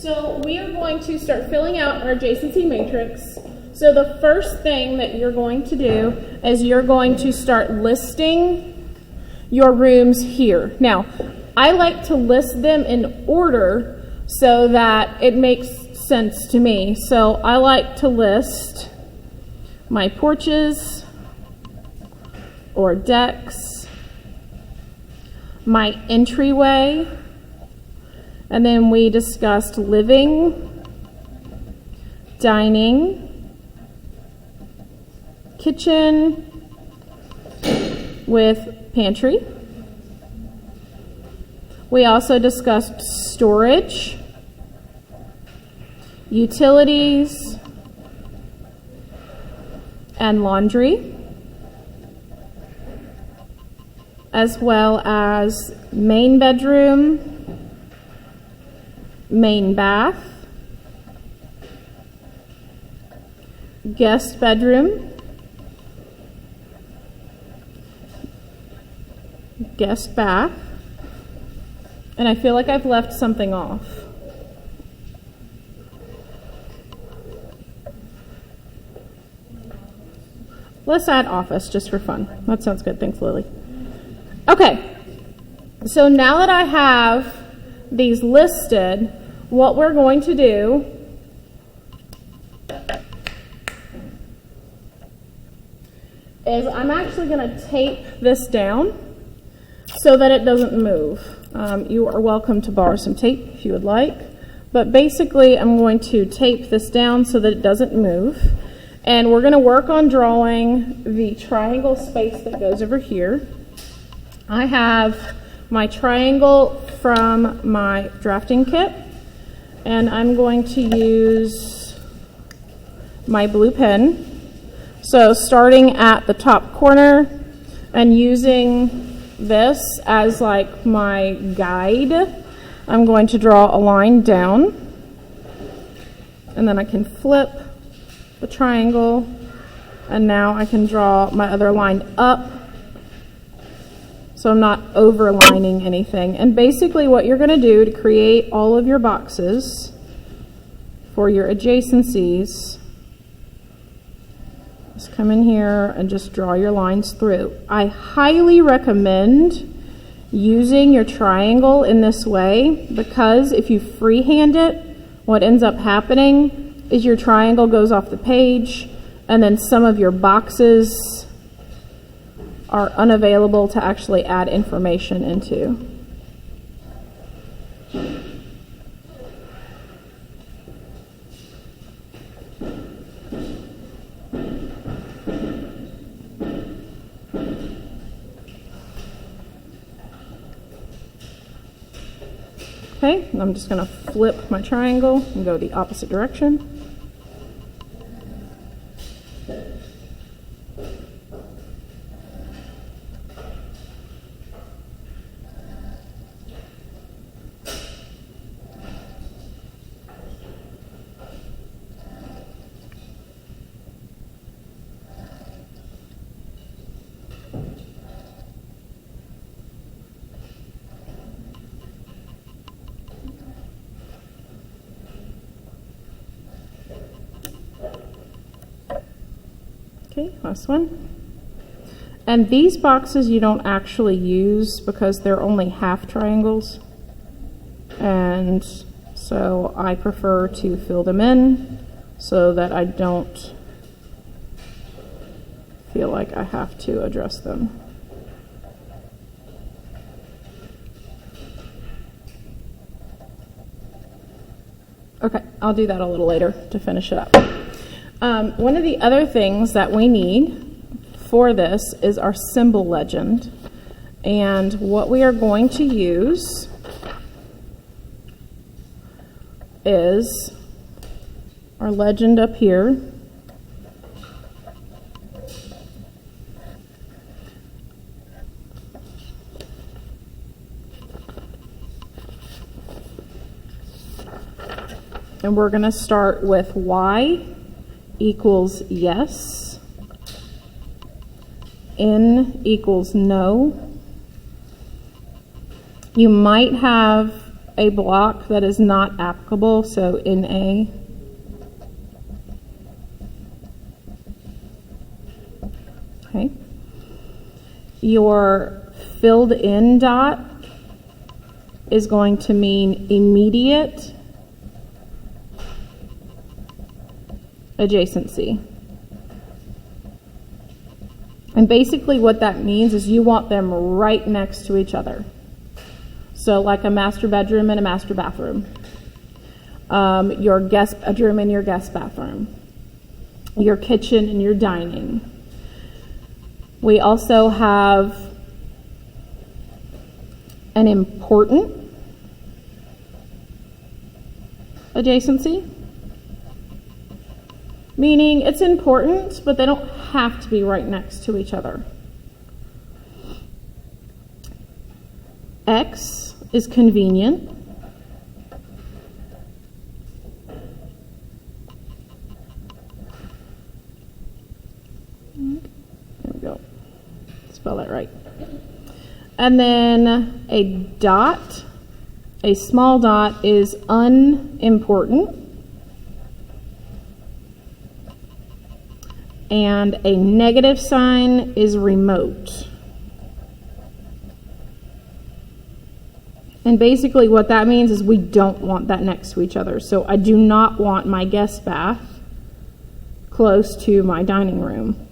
So we are going to start filling out our adjacency matrix. So the first thing that you're going to do is you're going to start listing your rooms here. Now, I like to list them in order so that it makes sense to me. So I like to list my porches or decks, my entryway, and then we discussed living, dining, kitchen with pantry. We also discussed storage, utilities, and laundry, as well as main bedroom, main bath, guest bedroom, guest bath, and I feel like I've left something off. Let's add office just for fun. That sounds good. Thanks, Lily. Okay, so now that I have these listed, what we're going to do is I'm actually going to tape this down so that it doesn't move. You are welcome to borrow some tape if you would like, but basically I'm going to tape this down so that it doesn't move, and we're going to work on drawing the triangle space that goes over here. I have my triangle from my drafting kit, and I'm going to use my blue pen. So starting at the top corner and using this as like my guide, I'm going to draw a line down, and then I can flip the triangle, and now I can draw my other line up so I'm not overlining anything. And basically what you're going to do to create all of your boxes for your adjacencies is come in here and just draw your lines through. I highly recommend using your triangle in this way, because if you freehand it, what ends up happening is your triangle goes off the page, and then some of your boxes are unavailable to actually add information into. Okay, I'm just going to flip my triangle and go the opposite direction. Okay, last one. And these boxes you don't actually use because they're only half triangles. And so I prefer to fill them in so that I don't feel like I have to address them. Okay, I'll do that a little later to finish it up. One of the other things that we need for this is our symbol legend. And what we are going to use is our legend up here. And we're going to start with Y equals yes, N equals no. You might have a block that is not applicable, so in A. Okay. Your filled in dot is going to mean immediate adjacency. And basically what that means is you want them right next to each other. So like a master bedroom and a master bathroom. Your guest bedroom and your guest bathroom. Your kitchen and your dining. We also have an important adjacency. Meaning it's important, but they don't have to be right next to each other. X is convenient. There we go. Spell that right. And then a dot, a small dot, is unimportant. And a negative sign is remote. And basically what that means is we don't want that next to each other. So I do not want my guest bath close to my dining room.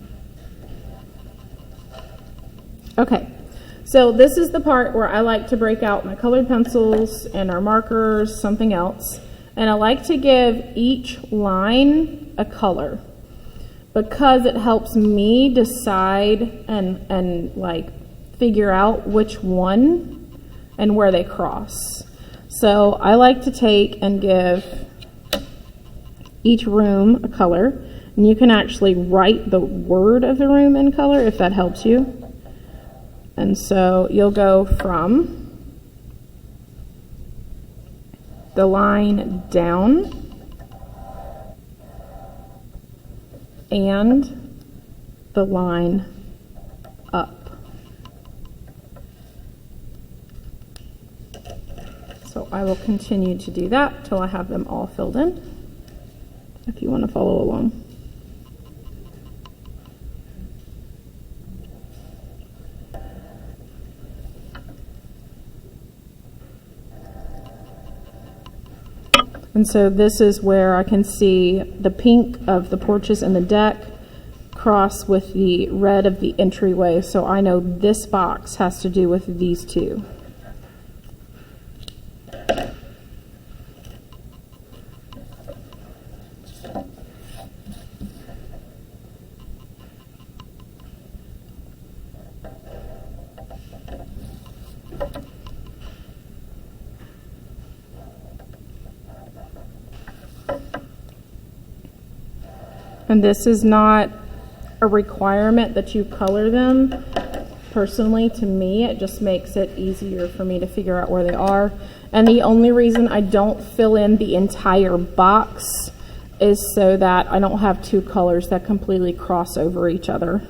Okay, so this is the part where I like to break out my colored pencils and our markers, something else. And I like to give each line a color, because it helps me decide and like figure out which one and where they cross. So I like to take and give each room a color, and you can actually write the word of the room in color if that helps you. And so you'll go from the line down and the line up. So I will continue to do that till I have them all filled in, if you want to follow along. And so this is where I can see the pink of the porches and the deck cross with the red of the entryway. So I know this box has to do with these two. And this is not a requirement that you color them. Personally, to me, it just makes it easier for me to figure out where they are. And the only reason I don't fill in the entire box is so that I don't have two colors that completely cross over each other,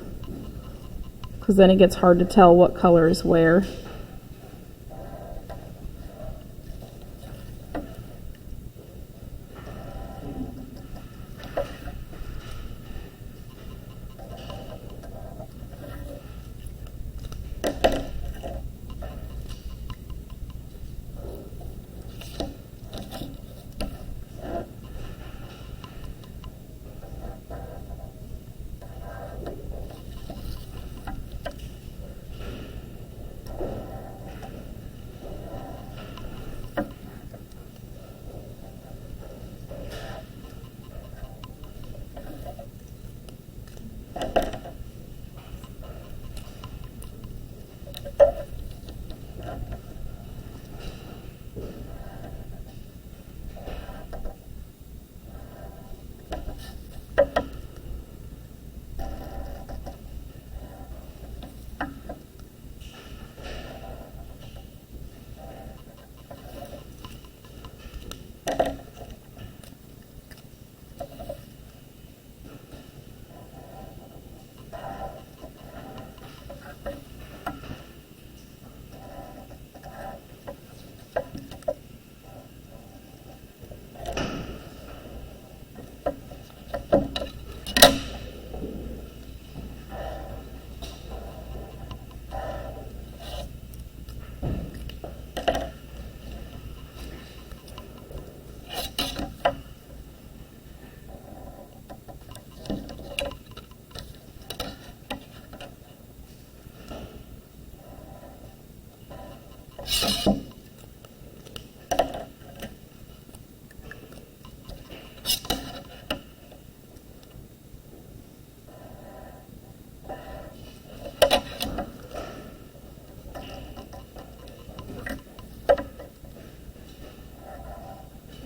because then it gets hard to tell what color is where.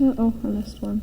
Uh-oh, I missed one.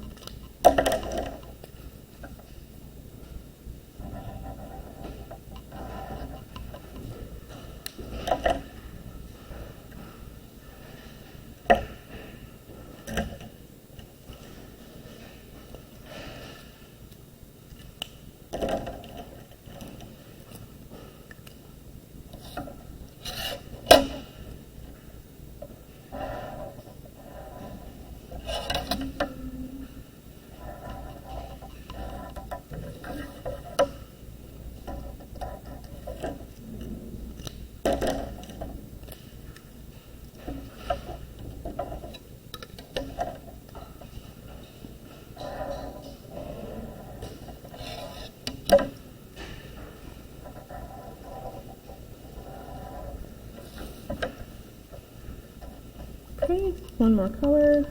Okay, one more color.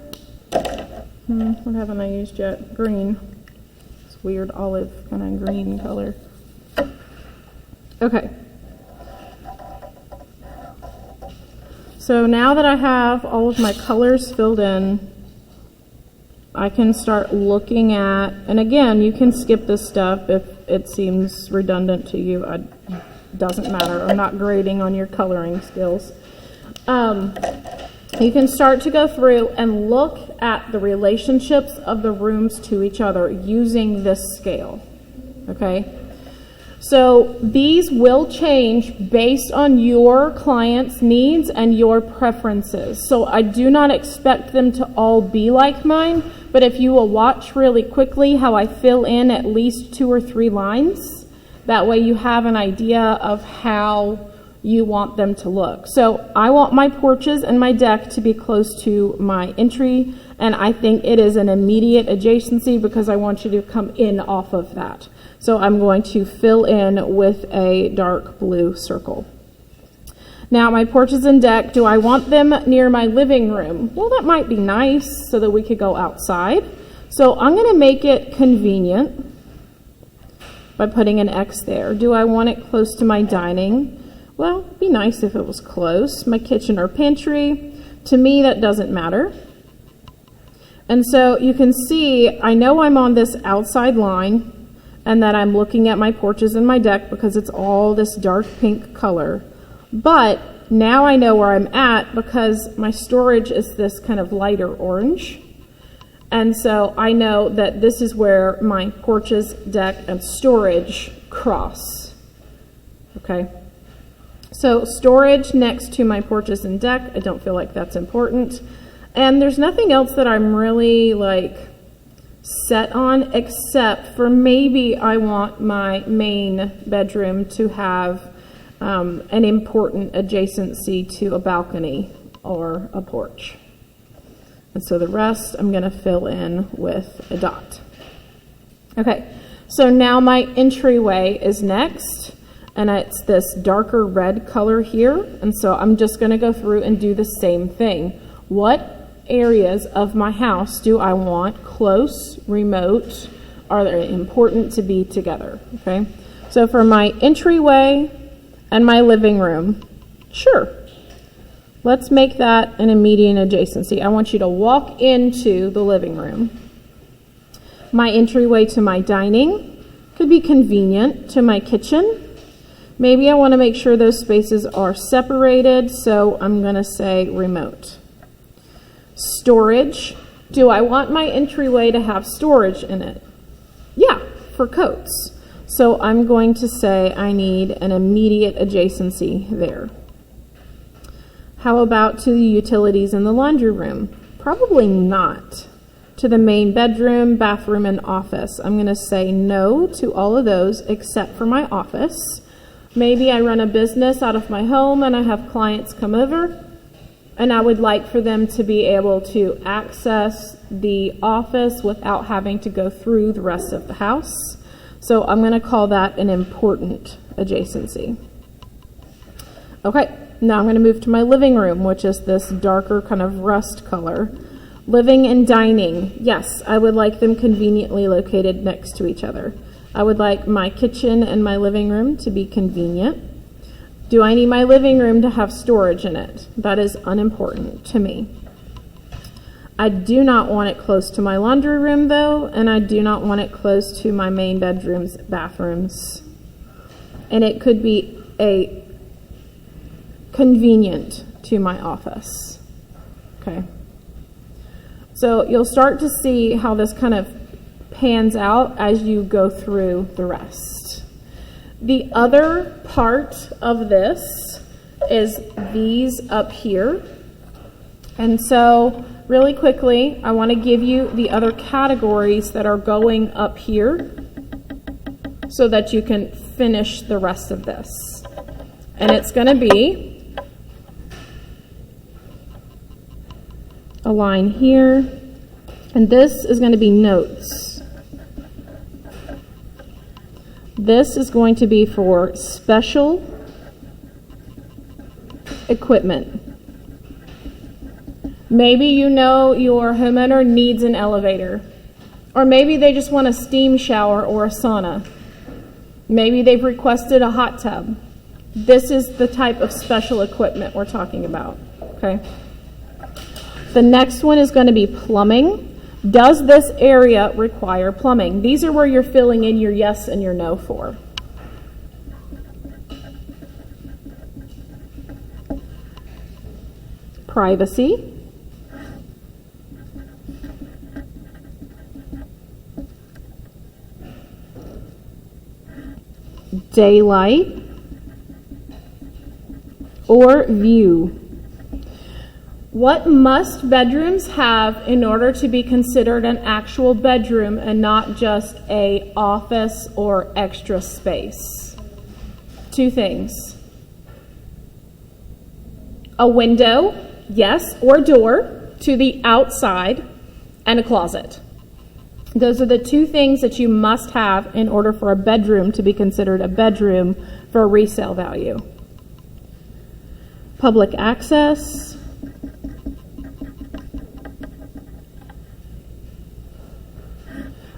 What haven't I used yet? Green. It's weird olive kind of green color. Okay. So now that I have all of my colors filled in, I can start looking at, and again, you can skip this stuff if it seems redundant to you. It doesn't matter. I'm not grading on your coloring skills. You can start to go through and look at the relationships of the rooms to each other using this scale, okay? So these will change based on your client's needs and your preferences. So I do not expect them to all be like mine, but if you will watch really quickly how I fill in at least 2 or 3 lines, that way you have an idea of how you want them to look. So I want my porches and my deck to be close to my entry, and I think it is an immediate adjacency because I want you to come in off of that. So I'm going to fill in with a dark blue circle. Now my porches and deck, do I want them near my living room? Well, that might be nice so that we could go outside. So I'm going to make it convenient by putting an X there. Do I want it close to my dining? Well, it'd be nice if it was close. My kitchen or pantry, to me that doesn't matter. And so you can see, I know I'm on this outside line and that I'm looking at my porches and my deck because it's all this dark pink color. But now I know where I'm at because my storage is this kind of lighter orange. And so I know that this is where my porches, deck, and storage cross. Okay? So storage next to my porches and deck, I don't feel like that's important. And there's nothing else that I'm really like set on except for maybe I want my main bedroom to have an important adjacency to a balcony or a porch. And so the rest I'm going to fill in with a dot. Okay, so now my entryway is next. And it's this darker red color here. And so I'm just going to go through and do the same thing. What areas of my house do I want close, remote, are they important to be together? Okay. So for my entryway and my living room, sure. Let's make that an immediate adjacency. I want you to walk into the living room. My entryway to my dining could be convenient to my kitchen. Maybe I want to make sure those spaces are separated, so I'm going to say remote. Storage. Do I want my entryway to have storage in it? Yeah, for coats. So I'm going to say I need an immediate adjacency there. How about to the utilities in the laundry room? Probably not. To the main bedroom, bathroom, and office. I'm going to say no to all of those except for my office. Maybe I run a business out of my home and I have clients come over and I would like for them to be able to access the office without having to go through the rest of the house. So I'm going to call that an important adjacency. Okay, now I'm going to move to my living room, which is this darker kind of rust color. Living and dining. Yes, I would like them conveniently located next to each other. I would like my kitchen and my living room to be convenient. Do I need my living room to have storage in it? That is unimportant to me. I do not want it close to my laundry room though, and I do not want it close to my main bedrooms, bathrooms. And it could be a convenient to my office. Okay. So you'll start to see how this kind of pans out as you go through the rest. The other part of this is these up here. And so really quickly, I want to give you the other categories that are going up here so that you can finish the rest of this. And it's going to be a line here, and this is going to be notes. This is going to be for special equipment. Maybe you know your homeowner needs an elevator, or maybe they just want a steam shower or a sauna. Maybe they've requested a hot tub. This is the type of special equipment we're talking about, okay? The next one is going to be plumbing. Does this area require plumbing? These are where you're filling in your yes and your no for. Privacy. Daylight or view. What must bedrooms have in order to be considered an actual bedroom and not just an office or extra space? Two things. A window, yes, or door to the outside, and a closet. Those are the two things that you must have in order for a bedroom to be considered a bedroom for resale value. Public access.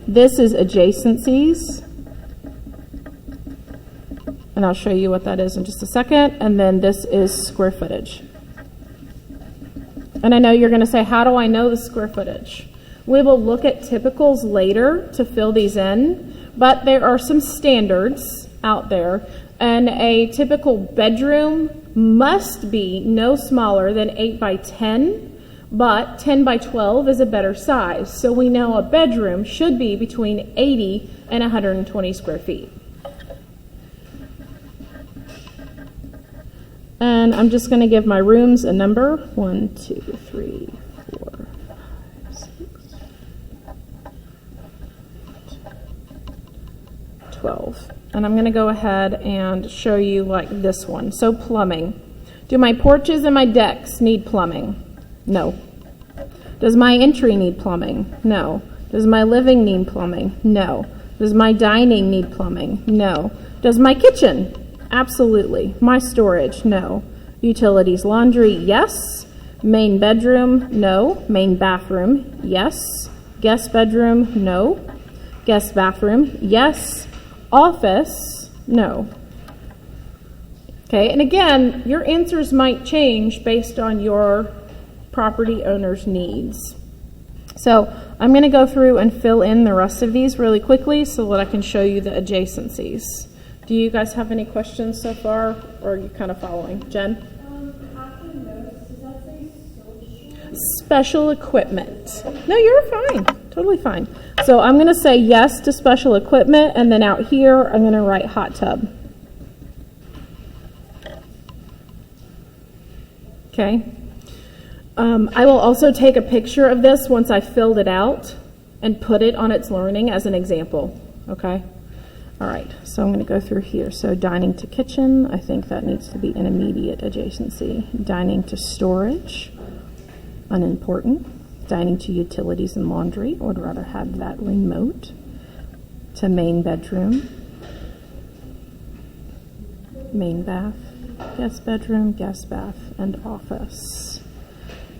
This is adjacencies. And I'll show you what that is in just a second. And then this is square footage. And I know you're going to say, how do I know the square footage? We will look at typicals later to fill these in, but there are some standards out there, and a typical bedroom must be no smaller than 8 by 10, but 10 by 12 is a better size. So we know a bedroom should be between 80 and 120 square feet. And I'm just going to give my rooms a number. 1, 2, 3, 4, 5, 6, 12. And I'm going to go ahead and show you like this one. So plumbing. Do my porches and my decks need plumbing? No. Does my entry need plumbing? No. Does my living need plumbing? No. Does my dining need plumbing? No. Does my kitchen? Absolutely. My storage? No. Utilities, laundry? Yes. Main bedroom? No. Main bathroom? Yes. Guest bedroom? No. Guest bathroom? Yes. Office? No. Okay, and again, your answers might change based on your property owner's needs. So I'm going to go through and fill in the rest of these really quickly so that I can show you the adjacencies. Do you guys have any questions so far, or are you kind of following? Jen? After notes, does that say social? Special equipment. No, you're fine. Totally fine. So I'm going to say yes to special equipment, and then out here I'm going to write hot tub. Okay. I will also take a picture of this once I filled it out and put it on its learning as an example. Okay. All right, so I'm going to go through here. So dining to kitchen, I think that needs to be an immediate adjacency. Dining to storage, unimportant. Dining to utilities and laundry, I would rather have that remote. To main bedroom, main bath, guest bedroom, guest bath, and office.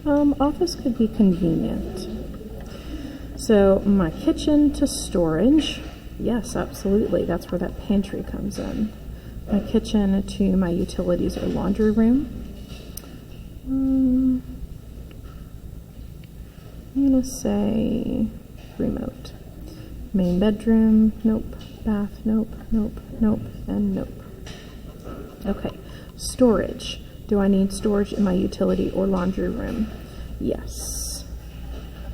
Office could be convenient. So my kitchen to storage. Yes, absolutely. That's where that pantry comes in. My kitchen to my utilities or laundry room. I'm going to say remote. Main bedroom, nope. Bath, nope, nope, nope, and nope. Okay, storage. Do I need storage in my utility or laundry room? Yes.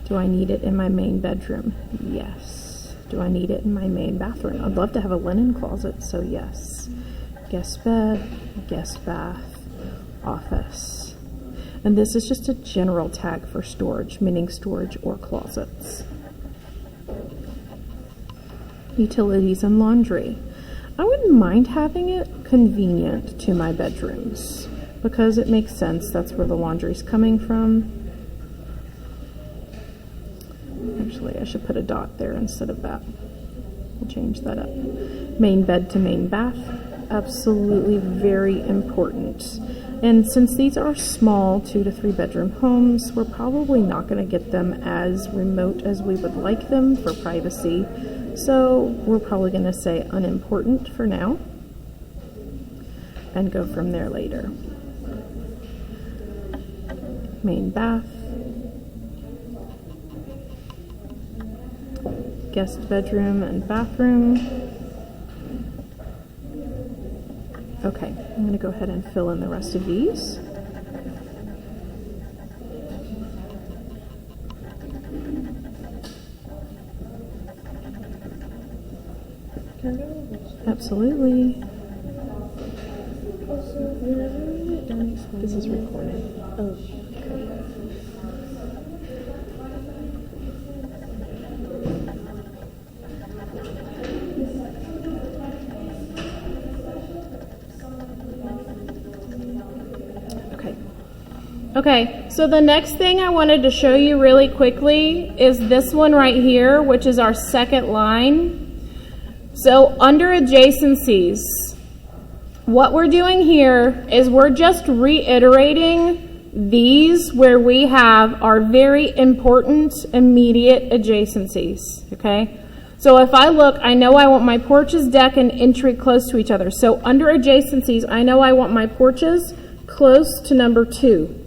Do I need it in my main bedroom? Yes. Do I need it in my main bathroom? I'd love to have a linen closet, so yes. Guest bed, guest bath, office. And this is just a general tag for storage, meaning storage or closets. Utilities and laundry. I wouldn't mind having it convenient to my bedrooms because it makes sense. That's where the laundry's coming from. Actually, I should put a dot there instead of that. We'll change that up. Main bed to main bath. Absolutely very important. And since these are small 2 to 3 bedroom homes, we're probably not going to get them as remote as we would like them for privacy. So we're probably going to say unimportant for now and go from there later. Main bath. Guest bedroom and bathroom. Okay, I'm going to go ahead and fill in the rest of these. Absolutely. This is recorded. Oh, Okay, so the next thing I wanted to show you really quickly is this one right here, which is our second line. So under adjacencies, what we're doing here is we're just reiterating these where we have our very important immediate adjacencies, okay? So if I look, I know I want my porches, deck, and entry close to each other. So under adjacencies, I know I want my porches close to number 2.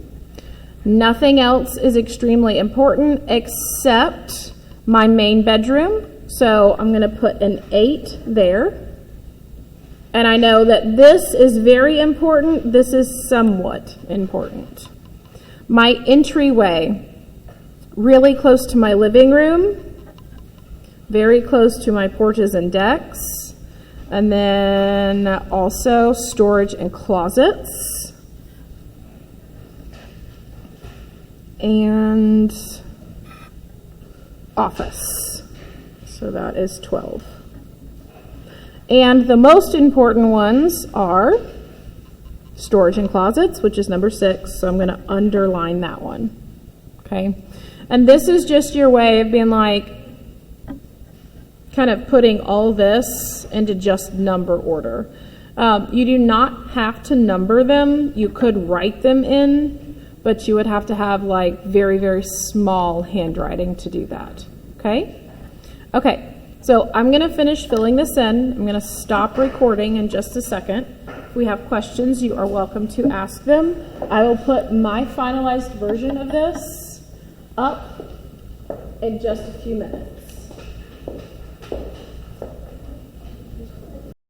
Nothing else is extremely important except my main bedroom. So I'm going to put an 8 there. And I know that this is very important. This is somewhat important. My entryway, really close to my living room, very close to my porches and decks. And then also storage and closets. And office. So that is 12. And the most important ones are storage and closets, which is number 6. So I'm going to underline that one. Okay. And this is just your way of being like, kind of putting all this into just number order. You do not have to number them. You could write them in. But you would have to have like very, very small handwriting to do that, okay? Okay, so I'm gonna finish filling this in. I'm gonna stop recording in just a second. If we have questions, you are welcome to ask them. I will put my finalized version of this up in just a few minutes.